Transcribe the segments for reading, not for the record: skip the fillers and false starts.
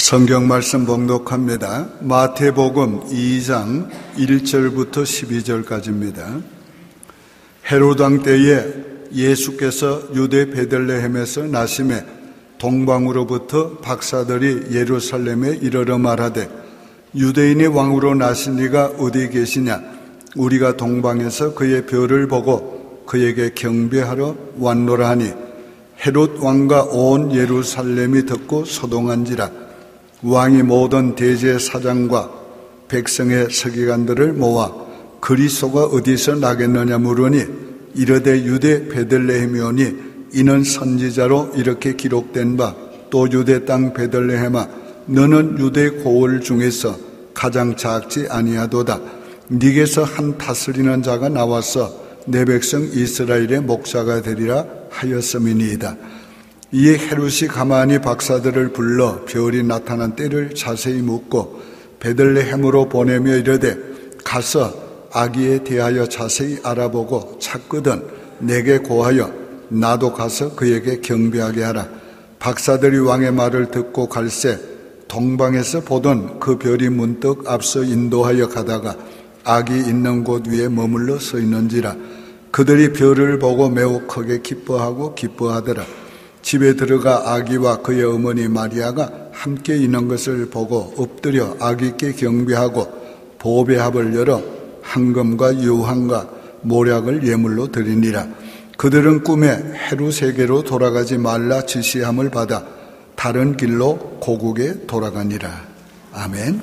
성경 말씀 봉독합니다. 마태복음 2장 1절부터 12절까지입니다. 헤롯 왕 때에 예수께서 유대 베들레헴에서 나심에 동방으로부터 박사들이 예루살렘에 이르러 말하되 유대인의 왕으로 나신 이가 어디 계시냐? 우리가 동방에서 그의 별을 보고 그에게 경배하러 왔노라 하니 헤롯 왕과 온 예루살렘이 듣고 소동한지라. 왕이 모든 대제사장과 백성의 서기관들을 모아 그리스도가 어디서 나겠느냐 물으니 이르되 유대 베들레헴이오니 이는 선지자로 이렇게 기록된 바 또 유대 땅 베들레헴아 너는 유대 고을 중에서 가장 작지 아니하도다. 네게서 한 다스리는 자가 나와서 내 백성 이스라엘의 목자가 되리라 하였음이니이다. 이에 헤롯이 가만히 박사들을 불러 별이 나타난 때를 자세히 묻고 베들레헴으로 보내며 이르되 가서 아기에 대하여 자세히 알아보고 찾거든 내게 고하여 나도 가서 그에게 경배하게 하라. 박사들이 왕의 말을 듣고 갈새 동방에서 보던 그 별이 문득 앞서 인도하여 가다가 아기 있는 곳 위에 머물러 서 있는지라. 그들이 별을 보고 매우 크게 기뻐하더라. 집에 들어가 아기와 그의 어머니 마리아가 함께 있는 것을 보고 엎드려 아기께 경배하고 보배합을 열어 황금과 유황과 모략을 예물로 드리니라. 그들은 꿈에 헤롯에게로 돌아가지 말라 지시함을 받아 다른 길로 고국에 돌아가니라. 아멘.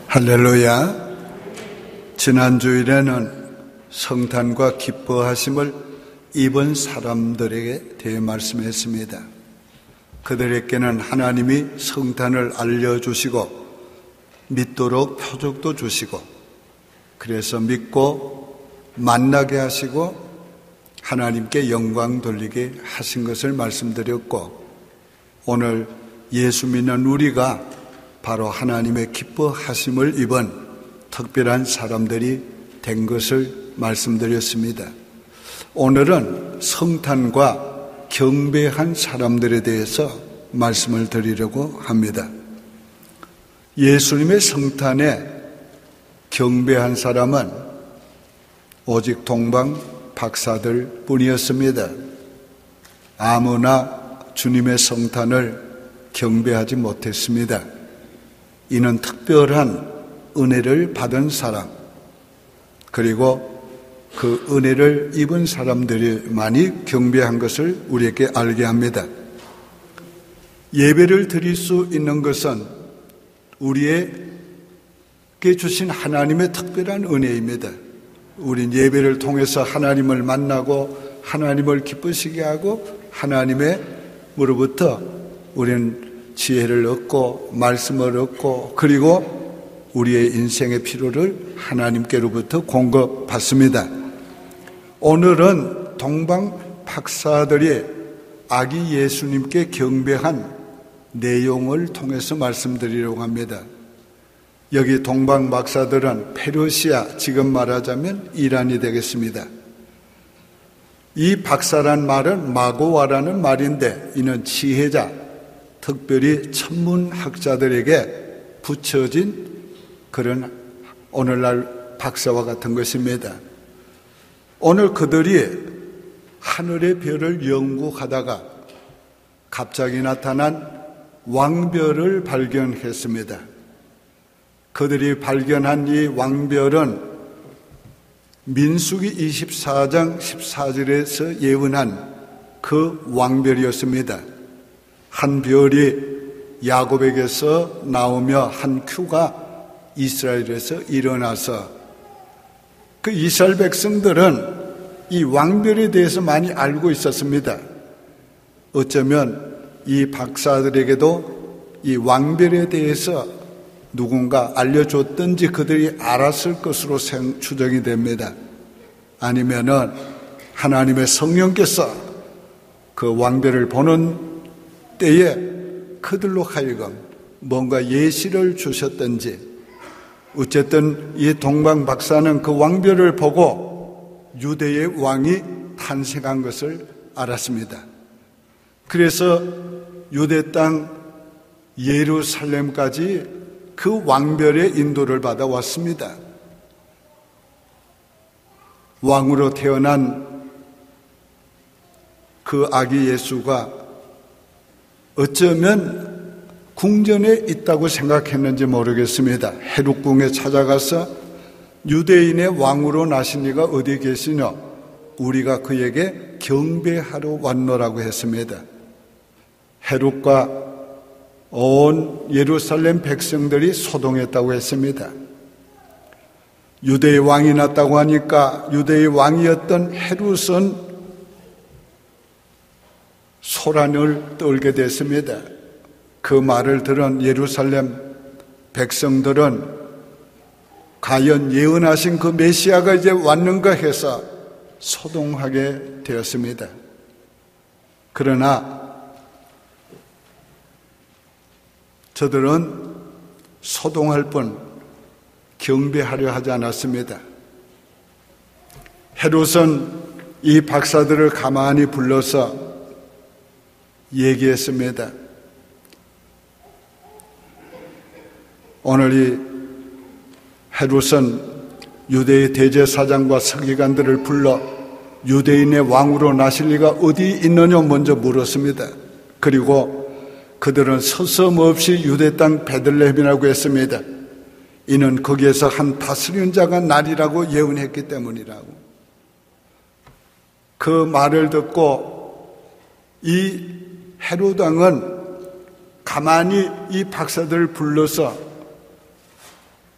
할렐루야. 지난 주일에는 성탄과 기뻐하심을 입은 사람들에게 대해 말씀했습니다. 그들에게는 하나님이 성탄을 알려주시고 믿도록 표적도 주시고 그래서 믿고 만나게 하시고 하나님께 영광 돌리게 하신 것을 말씀드렸고 오늘 예수 믿는 우리가 바로 하나님의 기뻐하심을 입은 특별한 사람들이 된 것을 말씀드렸습니다. 오늘은 성탄과 경배한 사람들에 대해서 말씀을 드리려고 합니다. 예수님의 성탄에 경배한 사람은 오직 동방 박사들 뿐이었습니다. 아무나 주님의 성탄을 경배하지 못했습니다. 이는 특별한 은혜를 받은 사람, 그리고 그 은혜를 입은 사람들이 많이 경배한 것을 우리에게 알게 합니다. 예배를 드릴 수 있는 것은 우리에게 주신 하나님의 특별한 은혜입니다. 우린 예배를 통해서 하나님을 만나고 하나님을 기쁘시게 하고 하나님으로부터 우리는 지혜를 얻고 말씀을 얻고 그리고 우리의 인생의 필요를 하나님께로부터 공급받습니다. 오늘은 동방 박사들이 아기 예수님께 경배한 내용을 통해서 말씀드리려고 합니다. 여기 동방 박사들은 페르시아, 지금 말하자면 이란이 되겠습니다. 이 박사란 말은 마고와라는 말인데 이는 지혜자, 특별히 천문학자들에게 붙여진 그런 오늘날 박사와 같은 것입니다. 오늘 그들이 하늘의 별을 연구하다가 갑자기 나타난 왕별을 발견했습니다. 그들이 발견한 이 왕별은 민수기 24장 14절에서 예언한 그 왕별이었습니다. 한 별이 야곱에게서 나오며 한 큐가 이스라엘에서 일어나서 그 이스라엘 백성들은 이 왕별에 대해서 많이 알고 있었습니다. 어쩌면 이 박사들에게도 이 왕별에 대해서 누군가 알려줬든지 그들이 알았을 것으로 추정이 됩니다. 아니면은 하나님의 성령께서 그 왕별을 보는 때에 그들로 하여금 뭔가 예시를 주셨든지 어쨌든 이 동방 박사는 그 왕별을 보고 유대의 왕이 탄생한 것을 알았습니다. 그래서 유대 땅 예루살렘까지 그 왕별의 인도를 받아왔습니다. 왕으로 태어난 그 아기 예수가 어쩌면 궁전에 있다고 생각했는지 모르겠습니다. 헤롯궁에 찾아가서 유대인의 왕으로 나신 이가 어디 계시냐? 우리가 그에게 경배하러 왔노라고 했습니다. 헤롯과 온 예루살렘 백성들이 소동했다고 했습니다. 유대의 왕이 났다고 하니까 유대의 왕이었던 헤롯은 소란을 떨게 됐습니다. 그 말을 들은 예루살렘 백성들은 과연 예언하신 그 메시아가 이제 왔는가 해서 소동하게 되었습니다. 그러나 저들은 소동할 뿐 경배하려 하지 않았습니다. 헤롯은 이 박사들을 가만히 불러서 얘기했습니다. 오늘 이 헤롯은 유대의 대제사장과 서기관들을 불러 유대인의 왕으로 나실 리가 어디 있느냐 먼저 물었습니다. 그리고 그들은 서슴없이 유대 땅 베들레헴이라고 했습니다. 이는 거기에서 한 다스리는 자가 나리라고 예언했기 때문이라고. 그 말을 듣고 이 헤롯 왕은 가만히 이 박사들을 불러서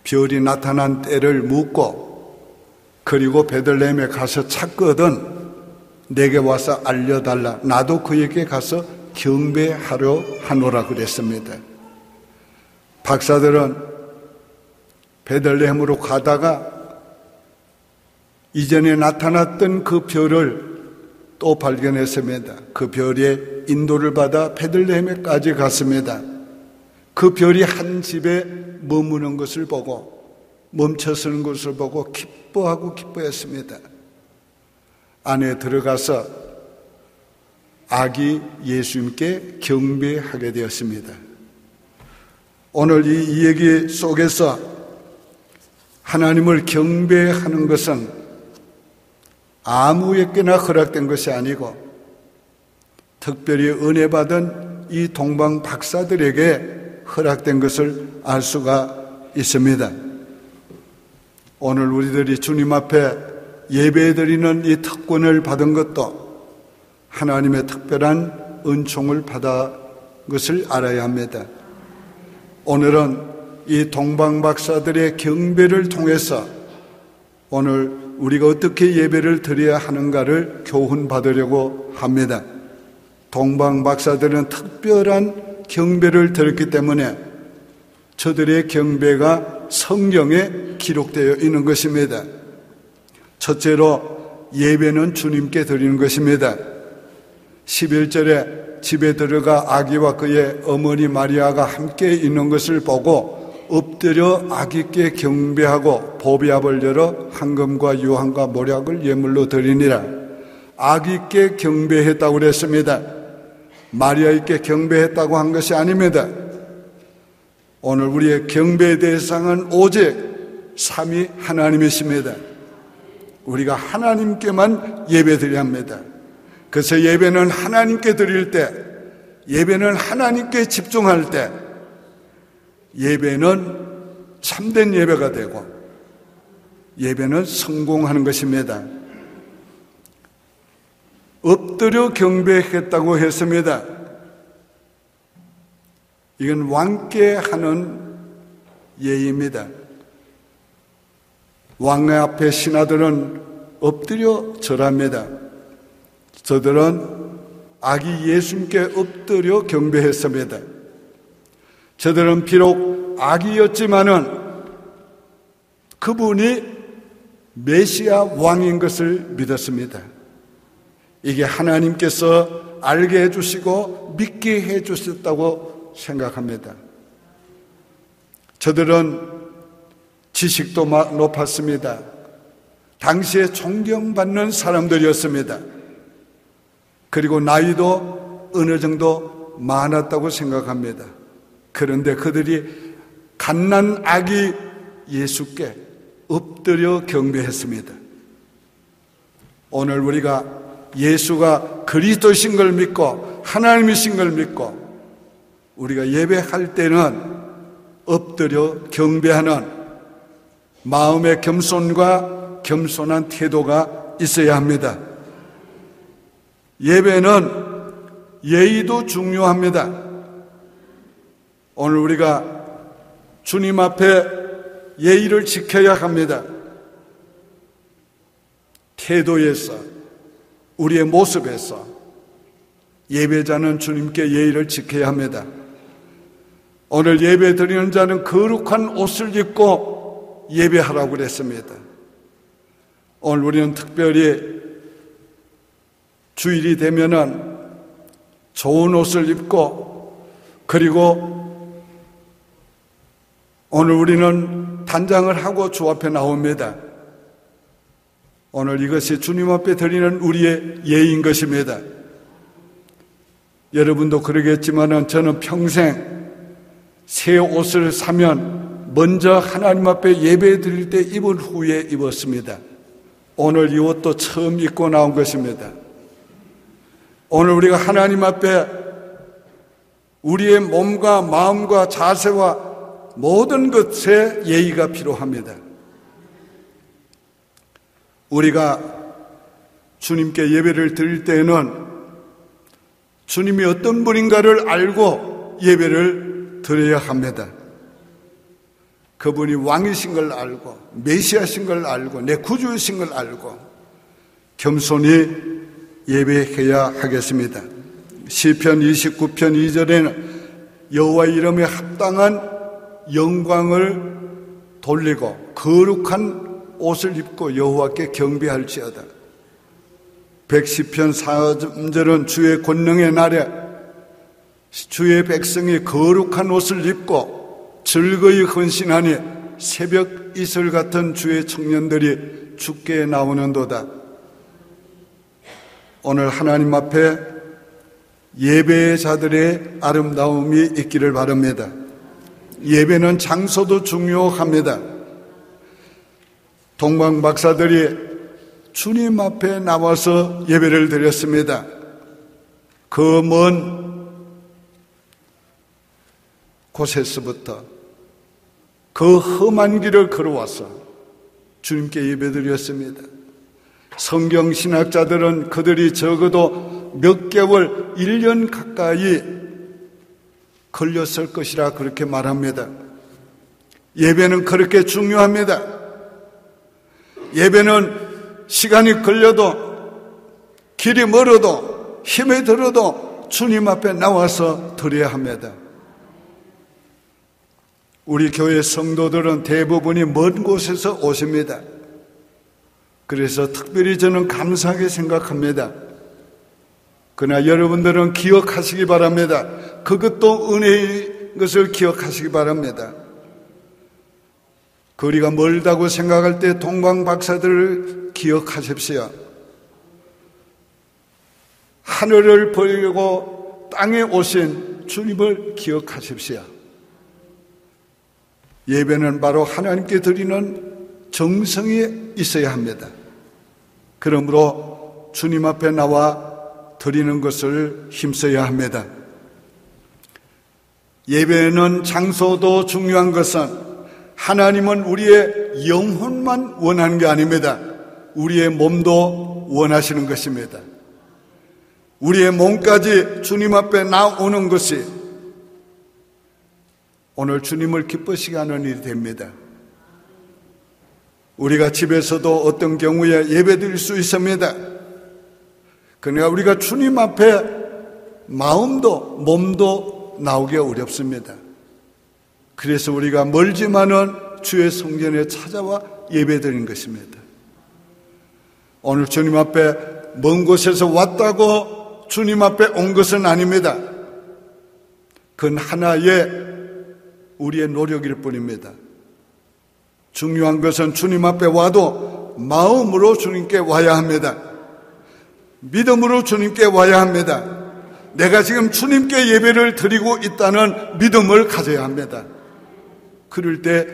별이 나타난 때를 묻고, 그리고 베들레헴에 가서 찾거든 내게 와서 알려달라. 나도 그에게 가서 경배하려 하노라 그랬습니다. 박사들은 베들레헴으로 가다가 이전에 나타났던 그 별을 또 발견했습니다. 그 별의 인도를 받아 베들레헴에까지 갔습니다. 그 별이 한 집에 머무는 것을 보고, 멈춰서는 것을 보고 기뻐했습니다. 안에 들어가서 아기 예수님께 경배하게 되었습니다. 오늘 이 얘기 속에서 하나님을 경배하는 것은 아무에게나 허락된 것이 아니고 특별히 은혜 받은 이 동방 박사들에게 허락된 것을 알 수가 있습니다. 오늘 우리들이 주님 앞에 예배드리는 이 특권을 받은 것도 하나님의 특별한 은총을 받은 것을 알아야 합니다. 오늘은 이 동방 박사들의 경배를 통해서 오늘 우리가 어떻게 예배를 드려야 하는가를 교훈 받으려고 합니다. 동방 박사들은 특별한 경배를 드렸기 때문에 저들의 경배가 성경에 기록되어 있는 것입니다. 첫째로 예배는 주님께 드리는 것입니다. 11절에 집에 들어가 아기와 그의 어머니 마리아가 함께 있는 것을 보고 엎드려 아기께 경배하고 보배압을 열어 황금과 유황과 모략을 예물로 드리니라. 아기께 경배했다고 그랬습니다. 마리아에게 경배했다고 한 것이 아닙니다. 오늘 우리의 경배의 대상은 오직 삼위 하나님이십니다. 우리가 하나님께만 예배드려야 합니다. 그래서 예배는 하나님께 드릴 때, 예배는 하나님께 집중할 때, 예배는 참된 예배가 되고 예배는 성공하는 것입니다. 엎드려 경배했다고 했습니다. 이건 왕께 하는 예의입니다. 왕 앞에 신하들은 엎드려 절합니다. 저들은 아기 예수님께 엎드려 경배했습니다. 저들은 비록 아기였지만은 그분이 메시아 왕인 것을 믿었습니다. 이게 하나님께서 알게 해주시고 믿게 해주셨다고 생각합니다. 저들은 지식도 높았습니다. 당시에 존경받는 사람들이었습니다. 그리고 나이도 어느 정도 많았다고 생각합니다. 그런데 그들이 갓난 아기 예수께 엎드려 경배했습니다. 오늘 우리가 예수가 그리스도신 걸 믿고 하나님이신 걸 믿고 우리가 예배할 때는 엎드려 경배하는 마음의 겸손과 겸손한 태도가 있어야 합니다. 예배는 예의도 중요합니다. 오늘 우리가 주님 앞에 예의를 지켜야 합니다. 태도에서, 우리의 모습에서 예배자는 주님께 예의를 지켜야 합니다. 오늘 예배 드리는 자는 거룩한 옷을 입고 예배하라고 그랬습니다. 오늘 우리는 특별히 주일이 되면은 좋은 옷을 입고, 그리고 오늘 우리는 단장을 하고 주 앞에 나옵니다. 오늘 이것이 주님 앞에 드리는 우리의 예의인 것입니다. 여러분도 그러겠지만은 저는 평생 새 옷을 사면 먼저 하나님 앞에 예배 드릴 때 입은 후에 입었습니다. 오늘 이 옷도 처음 입고 나온 것입니다. 오늘 우리가 하나님 앞에 우리의 몸과 마음과 자세와 모든 것에 예의가 필요합니다. 우리가 주님께 예배를 드릴 때에는 주님이 어떤 분인가를 알고 예배를 드려야 합니다. 그분이 왕이신 걸 알고 메시아신 걸 알고 내 구주이신 걸 알고 겸손히 예배해야 하겠습니다. 시편 29편 2절에는 여호와 이름에 합당한 영광을 돌리고 거룩한 옷을 입고 여호와께 경배할지어다. 110편 4절은 주의 권능의 날에 주의 백성이 거룩한 옷을 입고 즐거이 헌신하니 새벽 이슬 같은 주의 청년들이 주께 나오는도다. 오늘 하나님 앞에 예배의 자들의 아름다움이 있기를 바랍니다. 예배는 장소도 중요합니다. 동방 박사들이 주님 앞에 나와서 예배를 드렸습니다. 그 먼 곳에서부터 그 험한 길을 걸어와서 주님께 예배드렸습니다. 성경신학자들은 그들이 적어도 몇 개월, 1년 가까이 걸렸을 것이라 그렇게 말합니다. 예배는 그렇게 중요합니다. 예배는 시간이 걸려도 길이 멀어도 힘이 들어도 주님 앞에 나와서 드려야 합니다. 우리 교회 성도들은 대부분이 먼 곳에서 오십니다. 그래서 특별히 저는 감사하게 생각합니다. 그러나 여러분들은 기억하시기 바랍니다. 그것도 은혜의 것을 기억하시기 바랍니다. 거리가 멀다고 생각할 때 동방 박사들을 기억하십시오. 하늘을 버리고 땅에 오신 주님을 기억하십시오. 예배는 바로 하나님께 드리는 정성이 있어야 합니다. 그러므로 주님 앞에 나와 드리는 것을 힘써야 합니다. 예배는 장소도 중요한 것은 하나님은 우리의 영혼만 원하는 게 아닙니다. 우리의 몸도 원하시는 것입니다. 우리의 몸까지 주님 앞에 나오는 것이 오늘 주님을 기쁘시게 하는 일이 됩니다. 우리가 집에서도 어떤 경우에 예배드릴 수 있습니다. 그러나 우리가 주님 앞에 마음도 몸도 나오기 어렵습니다. 그래서 우리가 멀지만은 주의 성전에 찾아와 예배드리는 것입니다. 오늘 주님 앞에 먼 곳에서 왔다고 주님 앞에 온 것은 아닙니다. 그건 하나의 우리의 노력일 뿐입니다. 중요한 것은 주님 앞에 와도 마음으로 주님께 와야 합니다. 믿음으로 주님께 와야 합니다. 내가 지금 주님께 예배를 드리고 있다는 믿음을 가져야 합니다. 그럴 때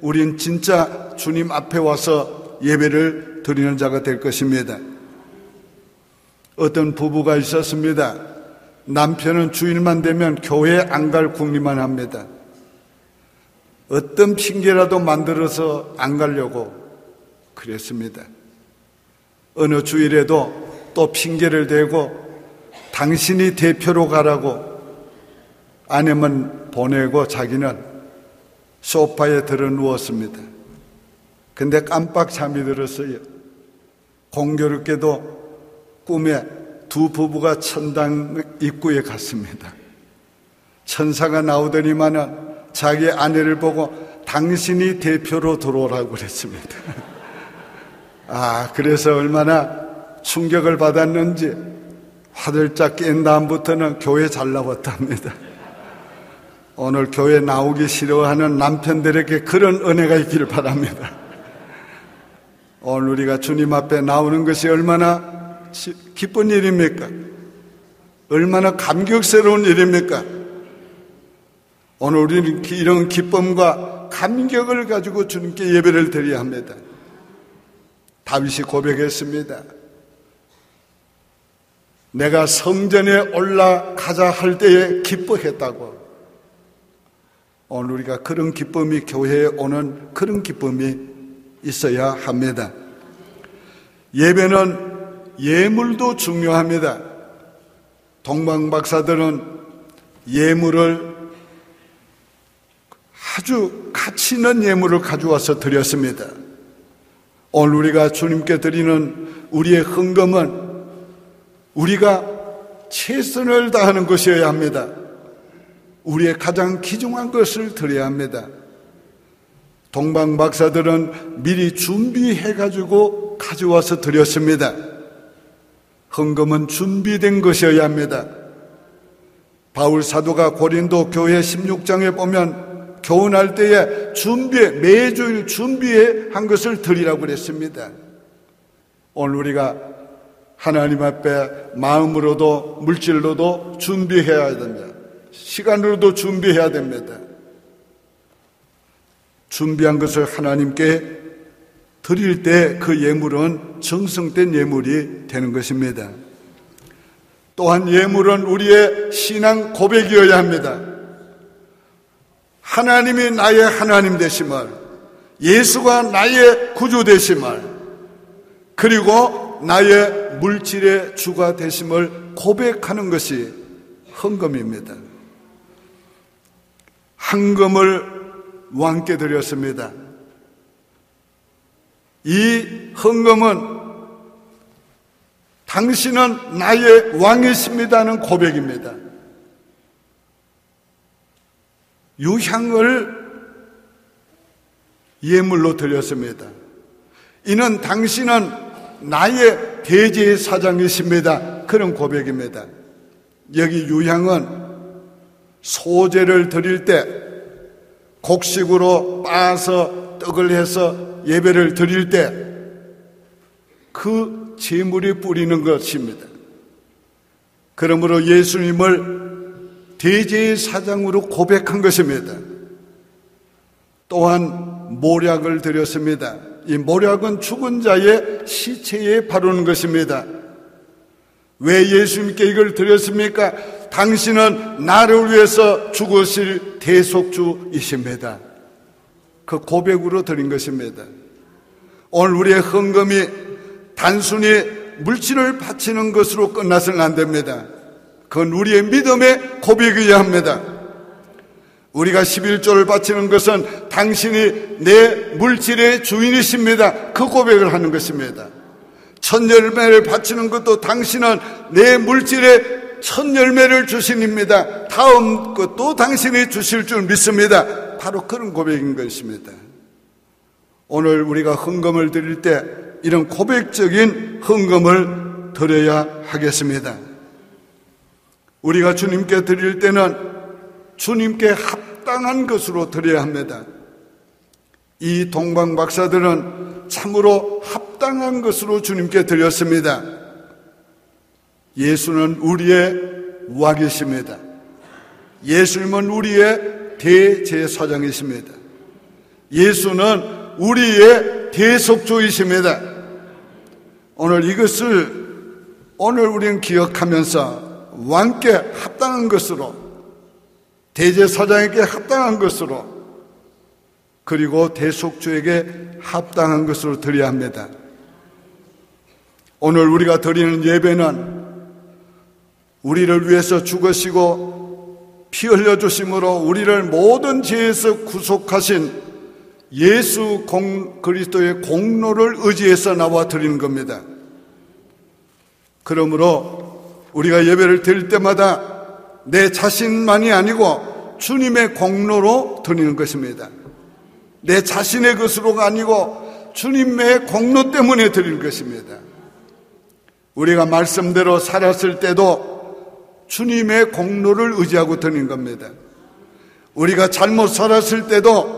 우린 진짜 주님 앞에 와서 예배를 드리는 자가 될 것입니다. 어떤 부부가 있었습니다. 남편은 주일만 되면 교회 안 갈 궁리만 합니다. 어떤 핑계라도 만들어서 안 가려고 그랬습니다. 어느 주일에도 또 핑계를 대고 당신이 대표로 가라고 아내만 보내고 자기는 소파에 들어 누웠습니다. 근데 깜빡 잠이 들었어요. 공교롭게도 꿈에 두 부부가 천당 입구에 갔습니다. 천사가 나오더니만은 자기 아내를 보고 당신이 대표로 들어오라고 그랬습니다. 그래서 얼마나 충격을 받았는지 화들짝 깬 다음부터는 교회 잘 나왔답니다. 오늘 교회 나오기 싫어하는 남편들에게 그런 은혜가 있기를 바랍니다. 오늘 우리가 주님 앞에 나오는 것이 얼마나 기쁜 일입니까? 얼마나 감격스러운 일입니까? 오늘 우리는 이런 기쁨과 감격을 가지고 주님께 예배를 드려야 합니다. 다윗이 고백했습니다. 내가 성전에 올라가자 할 때에 기뻐했다고. 오늘 우리가 그런 기쁨이, 교회에 오는 그런 기쁨이 있어야 합니다. 예배는 예물도 중요합니다. 동방박사들은 예물을 아주 가치 있는 예물을 가져와서 드렸습니다. 오늘 우리가 주님께 드리는 우리의 헌금은 우리가 최선을 다하는 것이어야 합니다. 우리의 가장 귀중한 것을 드려야 합니다. 동방박사들은 미리 준비해가지고 가져와서 드렸습니다. 헌금은 준비된 것이어야 합니다. 바울 사도가 고린도 교회 16장에 보면 교훈할 때에 매주일 준비해 한 것을 드리라고 그랬습니다. 오늘 우리가 하나님 앞에 마음으로도 물질로도 준비해야 됩니다. 시간으로도 준비해야 됩니다. 준비한 것을 하나님께 드릴 때 그 예물은 정성된 예물이 되는 것입니다. 또한 예물은 우리의 신앙 고백이어야 합니다. 하나님이 나의 하나님 되심을, 예수가 나의 구주 되심을, 그리고 나의 물질의 주가 되심을 고백하는 것이 헌금입니다. 헌금을 왕께 드렸습니다. 이 헌금은 당신은 나의 왕이십니다는 고백입니다. 유향을 예물로 드렸습니다. 이는 당신은 나의 대제사장이십니다. 그런 고백입니다. 여기 유향은 소제를 드릴 때 곡식으로 빻아서 떡을 해서 예배를 드릴 때 그 제물이 뿌리는 것입니다. 그러므로 예수님을 대제사장으로 고백한 것입니다. 또한 모략을 드렸습니다. 이 모략은 죽은 자의 시체에 바르는 것입니다. 왜 예수님께 이걸 드렸습니까? 당신은 나를 위해서 죽으실 대속주이십니다. 그 고백으로 드린 것입니다. 오늘 우리의 헌금이 단순히 물질을 바치는 것으로 끝나서는 안 됩니다. 그건 우리의 믿음의 고백이어야 합니다. 우리가 11조를 바치는 것은 당신이 내 물질의 주인이십니다. 그 고백을 하는 것입니다. 첫 열매를 바치는 것도 당신은 내 물질의 첫 열매를 주신입니다. 다음 것도 당신이 주실 줄 믿습니다. 바로 그런 고백인 것입니다. 오늘 우리가 헌금을 드릴 때 이런 고백적인 헌금을 드려야 하겠습니다. 우리가 주님께 드릴 때는 주님께 합당한 것으로 드려야 합니다. 이 동방박사들은 참으로 합당한 것으로 주님께 드렸습니다. 예수는 우리의 와 계십니다. 예수님은 우리의 대제사장이십니다. 예수는 우리의 대속주이십니다. 오늘 이것을 우리는 기억하면서 왕께 합당한 것으로, 대제사장에게 합당한 것으로, 그리고 대속주에게 합당한 것으로 드려야 합니다. 오늘 우리가 드리는 예배는 우리를 위해서 죽으시고 피 흘려주심으로 우리를 모든 죄에서 구속하신 예수 그리스도의 공로를 의지해서 나와 드리는 겁니다. 그러므로 우리가 예배를 드릴 때마다 내 자신만이 아니고 주님의 공로로 드리는 것입니다. 내 자신의 것으로가 아니고 주님의 공로 때문에 드리는 것입니다. 우리가 말씀대로 살았을 때도 주님의 공로를 의지하고 드리는 겁니다. 우리가 잘못 살았을 때도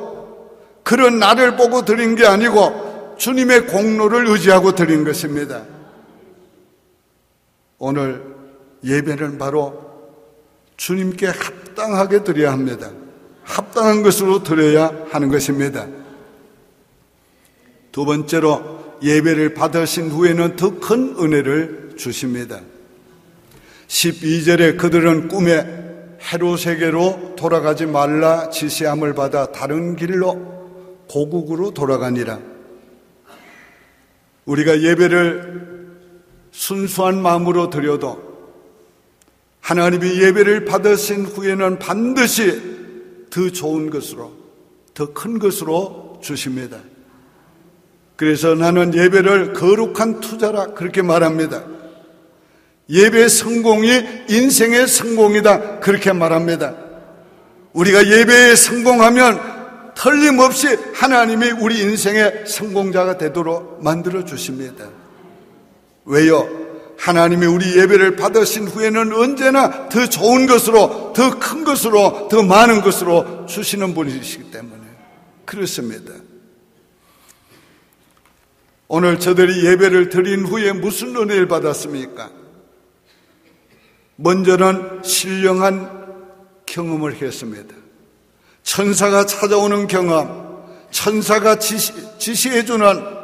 그런 나를 보고 드린 게 아니고 주님의 공로를 의지하고 드린 것입니다. 오늘 예배는 바로 주님께 합당하게 드려야 합니다. 합당한 것으로 드려야 하는 것입니다. 두 번째로 예배를 받으신 후에는 더 큰 은혜를 주십니다. 12절에 그들은 꿈에 헤롯에게로 돌아가지 말라 지시함을 받아 다른 길로 고국으로 돌아가니라. 우리가 예배를 순수한 마음으로 드려도 하나님이 예배를 받으신 후에는 반드시 더 좋은 것으로, 더 큰 것으로 주십니다. 그래서 나는 예배를 거룩한 투자라 그렇게 말합니다. 예배의 성공이 인생의 성공이다 그렇게 말합니다. 우리가 예배에 성공하면 틀림없이 하나님이 우리 인생의 성공자가 되도록 만들어 주십니다. 왜요? 하나님이 우리 예배를 받으신 후에는 언제나 더 좋은 것으로, 더 큰 것으로, 더 많은 것으로 주시는 분이시기 때문에 그렇습니다. 오늘 저들이 예배를 드린 후에 무슨 은혜를 받았습니까? 먼저는 신령한 경험을 했습니다. 천사가 찾아오는 경험, 천사가 지시해주는,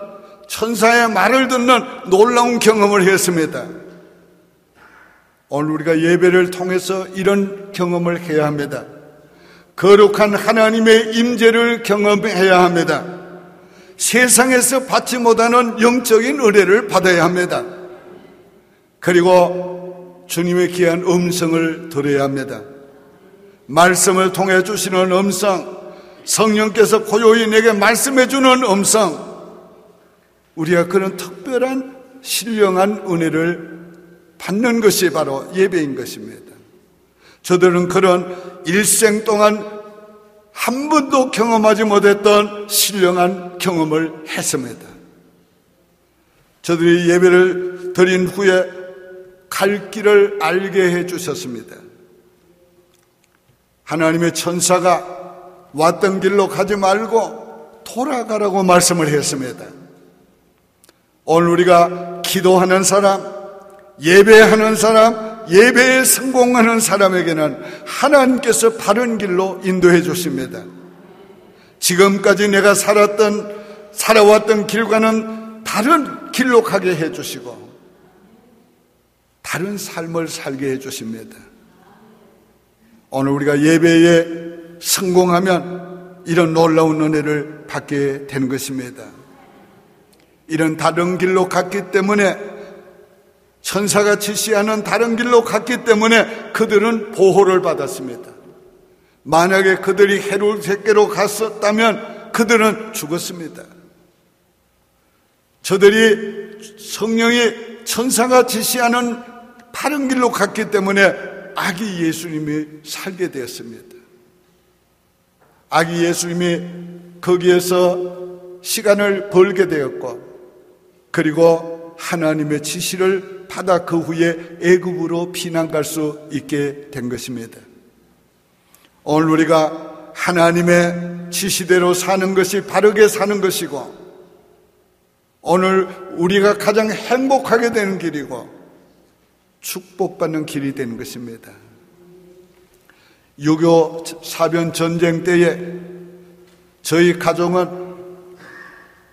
천사의 말을 듣는 놀라운 경험을 했습니다. 오늘 우리가 예배를 통해서 이런 경험을 해야 합니다. 거룩한 하나님의 임재를 경험해야 합니다. 세상에서 받지 못하는 영적인 은혜를 받아야 합니다. 그리고 주님의 귀한 음성을 들어야 합니다. 말씀을 통해 주시는 음성, 성령께서 고요히 내게 말씀해 주는 음성, 우리가 그런 특별한 신령한 은혜를 받는 것이 바로 예배인 것입니다. 저들은 그런 일생 동안 한 번도 경험하지 못했던 신령한 경험을 했습니다. 저들이 예배를 드린 후에 갈 길을 알게 해 주셨습니다. 하나님의 천사가 왔던 길로 가지 말고 돌아가라고 말씀을 했습니다. 오늘 우리가 기도하는 사람, 예배하는 사람, 예배에 성공하는 사람에게는 하나님께서 바른 길로 인도해 주십니다. 지금까지 내가 살아왔던 길과는 다른 길로 가게 해 주시고 다른 삶을 살게 해 주십니다. 오늘 우리가 예배에 성공하면 이런 놀라운 은혜를 받게 되는 것입니다. 이런 다른 길로 갔기 때문에, 천사가 지시하는 다른 길로 갔기 때문에 그들은 보호를 받았습니다. 만약에 그들이 헤롯에게로 갔었다면 그들은 죽었습니다. 저들이 성령이 천사가 지시하는 바른 길로 갔기 때문에 아기 예수님이 살게 되었습니다. 아기 예수님이 거기에서 시간을 벌게 되었고, 그리고 하나님의 지시를 받아 그 후에 애굽으로 피난 갈 수 있게 된 것입니다. 오늘 우리가 하나님의 지시대로 사는 것이 바르게 사는 것이고, 오늘 우리가 가장 행복하게 되는 길이고, 축복받는 길이 되는 것입니다. 6.25 사변 전쟁 때에 저희 가족은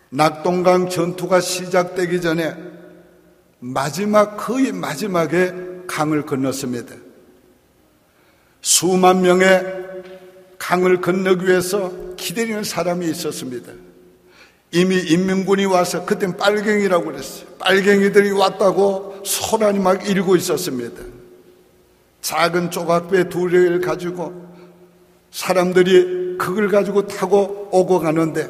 낙동강 전투가 시작되기 전에 거의 마지막에 강을 건넜습니다. 수만 명의 강을 건너기 위해서 기다리는 사람이 있었습니다. 이미 인민군이 와서, 그땐 빨갱이라고 그랬어요. 빨갱이들이 왔다고 소란이 막 일고 있었습니다. 작은 조각배 2개를 가지고 사람들이 그걸 가지고 타고 오고 가는데,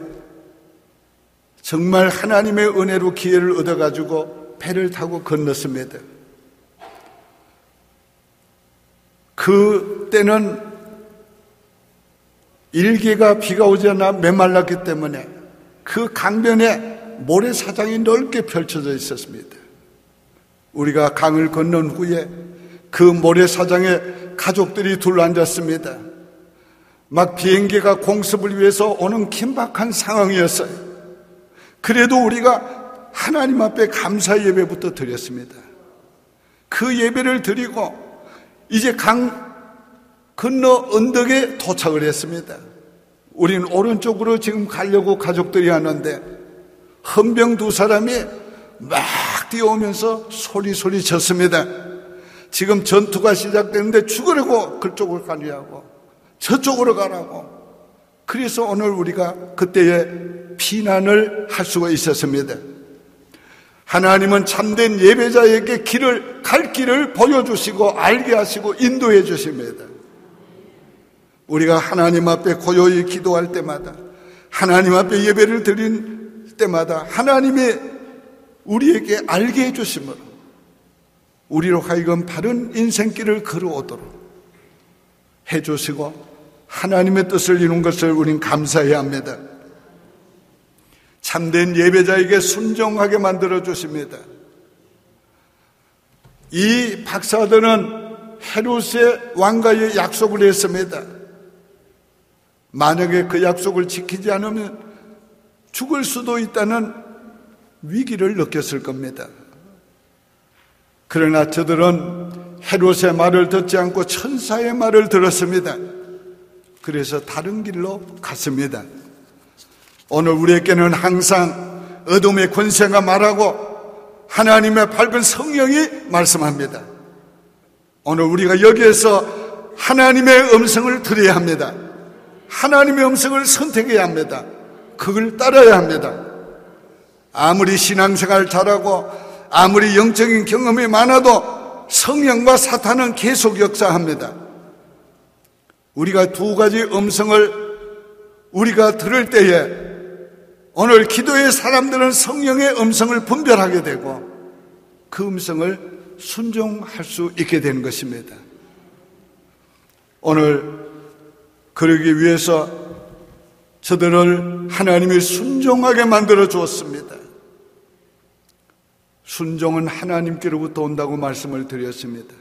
정말 하나님의 은혜로 기회를 얻어가지고 배를 타고 건넜습니다. 그때는 일기가 비가 오지 않아 메말랐기 때문에 그 강변에 모래사장이 넓게 펼쳐져 있었습니다. 우리가 강을 건넌 후에 그 모래사장에 가족들이 둘러앉았습니다. 막 비행기가 공습을 위해서 오는 긴박한 상황이었어요. 그래도 우리가 하나님 앞에 감사 예배부터 드렸습니다. 그 예배를 드리고 이제 강 건너 언덕에 도착을 했습니다. 우리는 오른쪽으로 지금 가려고 가족들이 하는데 헌병 2사람이 막 뛰어오면서 소리 쳤습니다. 지금 전투가 시작되는데 죽으려고 그쪽으로 가려고, 저쪽으로 가라고. 그래서 오늘 우리가 그때에 피난을 할 수가 있었습니다. 하나님은 참된 예배자에게 갈 길을 보여주시고 알게 하시고 인도해 주십니다. 우리가 하나님 앞에 고요히 기도할 때마다, 하나님 앞에 예배를 드린 때마다 하나님이 우리에게 알게 해주심으로 우리로 하여금 바른 인생길을 걸어오도록 해주시고 하나님의 뜻을 이룬 것을 우린 감사해야 합니다. 참된 예배자에게 순종하게 만들어 주십니다. 이 박사들은 헤롯의 왕과의 약속을 했습니다. 만약에 그 약속을 지키지 않으면 죽을 수도 있다는 위기를 느꼈을 겁니다. 그러나 저들은 헤롯의 말을 듣지 않고 천사의 말을 들었습니다. 그래서 다른 길로 갔습니다. 오늘 우리에게는 항상 어둠의 권세가 말하고 하나님의 밝은 성령이 말씀합니다. 오늘 우리가 여기에서 하나님의 음성을 들어야 합니다. 하나님의 음성을 선택해야 합니다. 그걸 따라야 합니다. 아무리 신앙생활 잘하고 아무리 영적인 경험이 많아도 성령과 사탄은 계속 역사합니다. 우리가 2가지 음성을 우리가 들을 때에 오늘 기도의 사람들은 성령의 음성을 분별하게 되고 그 음성을 순종할 수 있게 되는 것입니다. 오늘 그러기 위해서 저들을 하나님이 순종하게 만들어 주었습니다. 순종은 하나님께로부터 온다고 말씀을 드렸습니다.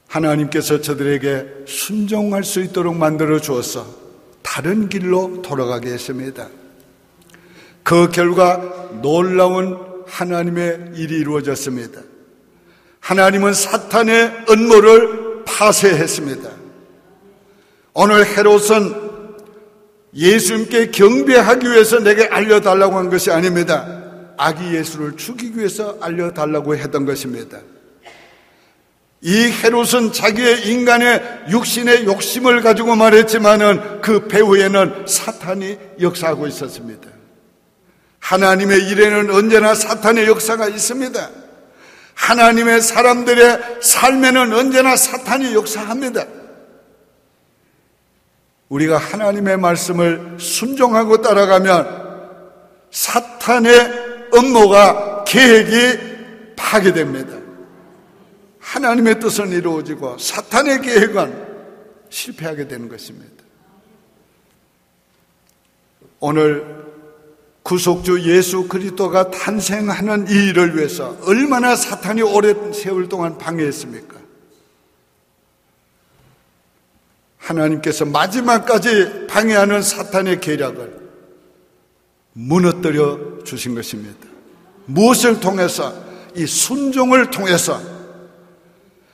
하나님께서 저들에게 순종할 수 있도록 만들어 주어서 다른 길로 돌아가게 했습니다. 그 결과 놀라운 하나님의 일이 이루어졌습니다. 하나님은 사탄의 음모를 파쇄했습니다. 오늘 헤롯은 예수님께 경배하기 위해서 내게 알려달라고 한 것이 아닙니다. 아기 예수를 죽이기 위해서 알려달라고 했던 것입니다. 이 헤롯은 자기의 인간의 육신의 욕심을 가지고 말했지만은 그 배후에는 사탄이 역사하고 있었습니다. 하나님의 일에는 언제나 사탄의 역사가 있습니다. 하나님의 사람들의 삶에는 언제나 사탄이 역사합니다. 우리가 하나님의 말씀을 순종하고 따라가면 사탄의 음모가 계획이 파괴됩니다. 하나님의 뜻은 이루어지고 사탄의 계획은 실패하게 되는 것입니다. 오늘 구속주 예수 그리스도가 탄생하는 이 일을 위해서 얼마나 사탄이 오랜 세월 동안 방해했습니까? 하나님께서 마지막까지 방해하는 사탄의 계략을 무너뜨려 주신 것입니다. 무엇을 통해서? 이 순종을 통해서,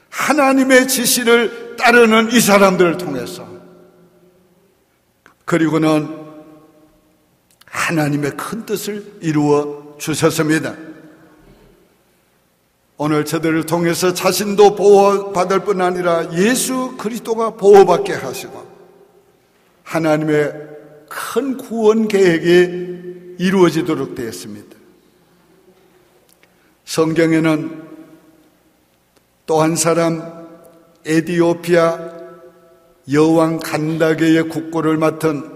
하나님의 지시를 따르는 이 사람들을 통해서, 그리고는 하나님의 큰 뜻을 이루어 주셨습니다. 오늘 저들을 통해서 자신도 보호받을 뿐 아니라 예수 그리스도가 보호받게 하시고 하나님의 큰 구원 계획이 이루어지도록 되었습니다. 성경에는 또 한 사람, 에티오피아 여왕 간다게의 국고를 맡은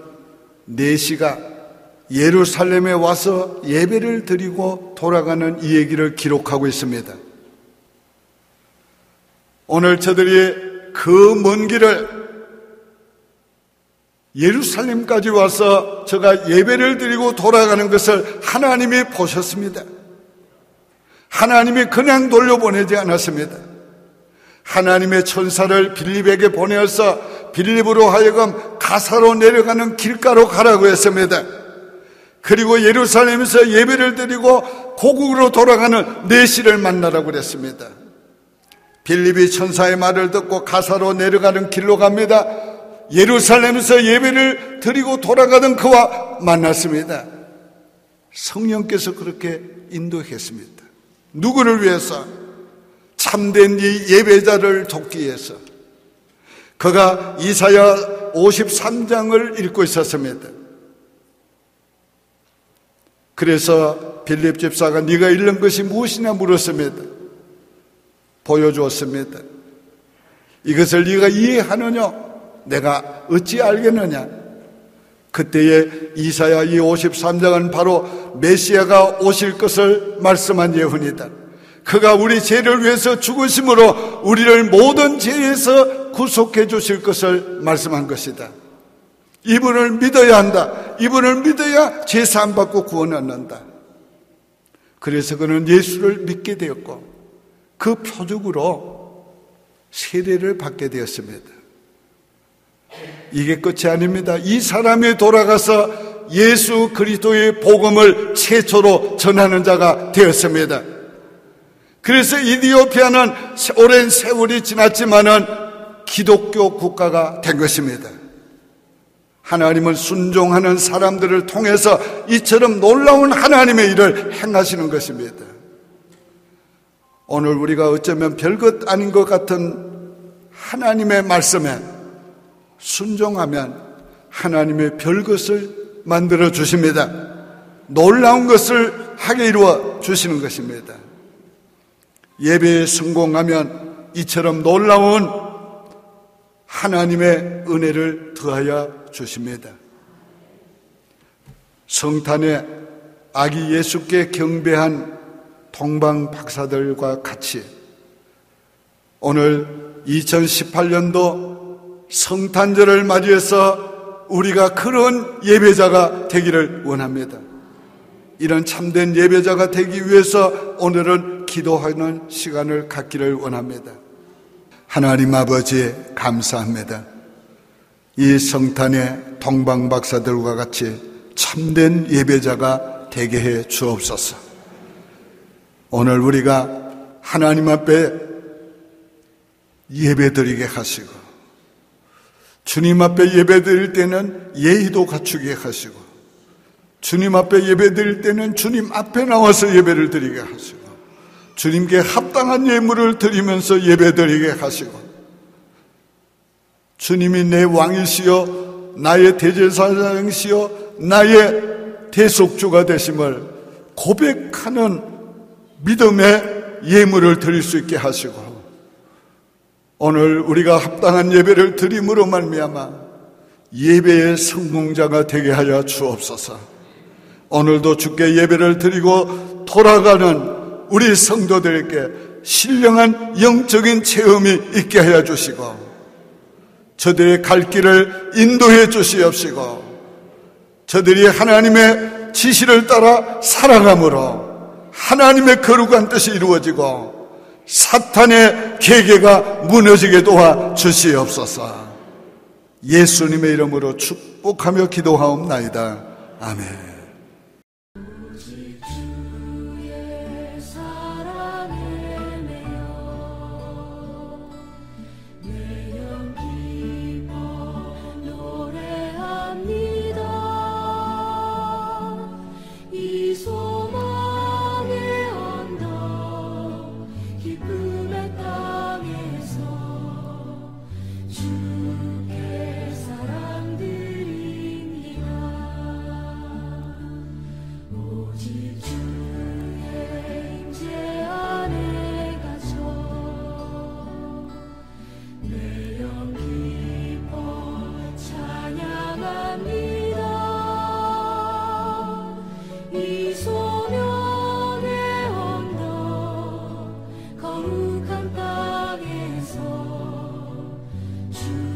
네시가 예루살렘에 와서 예배를 드리고 돌아가는 이 얘기를 기록하고 있습니다. 오늘 저들이 그 먼 길을 예루살렘까지 와서 저가 예배를 드리고 돌아가는 것을 하나님이 보셨습니다. 하나님이 그냥 돌려보내지 않았습니다. 하나님의 천사를 빌립에게 보내어서 빌립으로 하여금 가사로 내려가는 길가로 가라고 했습니다. 그리고 예루살렘에서 예배를 드리고 고국으로 돌아가는 네시를 만나라고 그랬습니다. 빌립이 천사의 말을 듣고 가사로 내려가는 길로 갑니다. 예루살렘에서 예배를 드리고 돌아가던 그와 만났습니다. 성령께서 그렇게 인도했습니다. 누구를 위해서? 참된 이 예배자를 돕기 위해서. 그가 이사야 53장을 읽고 있었습니다. 그래서 빌립 집사가 네가 읽는 것이 무엇이냐 물었습니다. 보여주었습니다. 이것을 네가 이해하느냐? 내가 어찌 알겠느냐? 그때에 이사야 이 53장은 바로 메시아가 오실 것을 말씀한 예언이다. 그가 우리 죄를 위해서 죽으심으로 우리를 모든 죄에서 구속해 주실 것을 말씀한 것이다. 이분을 믿어야 한다. 이분을 믿어야 죄 사함 받고 구원 얻는다. 그래서 그는 예수를 믿게 되었고 그 표적으로 세례를 받게 되었습니다. 이게 끝이 아닙니다. 이 사람이 돌아가서 예수 그리스도의 복음을 최초로 전하는 자가 되었습니다. 그래서 이디오피아는 오랜 세월이 지났지만은 기독교 국가가 된 것입니다. 하나님은 순종하는 사람들을 통해서 이처럼 놀라운 하나님의 일을 행하시는 것입니다. 오늘 우리가 어쩌면 별것 아닌 것 같은 하나님의 말씀에 순종하면 하나님의 별것을 만들어 주십니다. 놀라운 것을 하게 이루어 주시는 것입니다. 예배에 성공하면 이처럼 놀라운 하나님의 은혜를 더하여 주십니다. 성탄에 아기 예수께 경배한 동방 박사들과 같이 오늘 2018년도 성탄절을 맞이해서 우리가 그런 예배자가 되기를 원합니다. 이런 참된 예배자가 되기 위해서 오늘은 기도하는 시간을 갖기를 원합니다. 하나님 아버지 감사합니다. 이 성탄에 동방 박사들과 같이 참된 예배자가 되게 해 주옵소서. 오늘 우리가 하나님 앞에 예배드리게 하시고 주님 앞에 예배드릴 때는 예의도 갖추게 하시고 주님 앞에 예배드릴 때는 주님 앞에 나와서 예배를 드리게 하시고 주님께 합당한 예물을 드리면서 예배드리게 하시고 주님이 내 왕이시여 나의 대제사장이시여 나의 대속주가 되심을 고백하는 믿음의 예물을 드릴 수 있게 하시고 오늘 우리가 합당한 예배를 드림으로 말미암아 예배의 성공자가 되게 하여 주옵소서. 오늘도 주께 예배를 드리고 돌아가는 우리 성도들에게 신령한 영적인 체험이 있게 하여 주시고 저들의 갈 길을 인도해 주시옵시고 저들이 하나님의 지시를 따라 살아감으로 하나님의 거룩한 뜻이 이루어지고 사탄의 계계가 무너지게 도와 주시옵소서. 예수님의 이름으로 축복하며 기도하옵나이다. 아멘. 오직 주의 사랑 주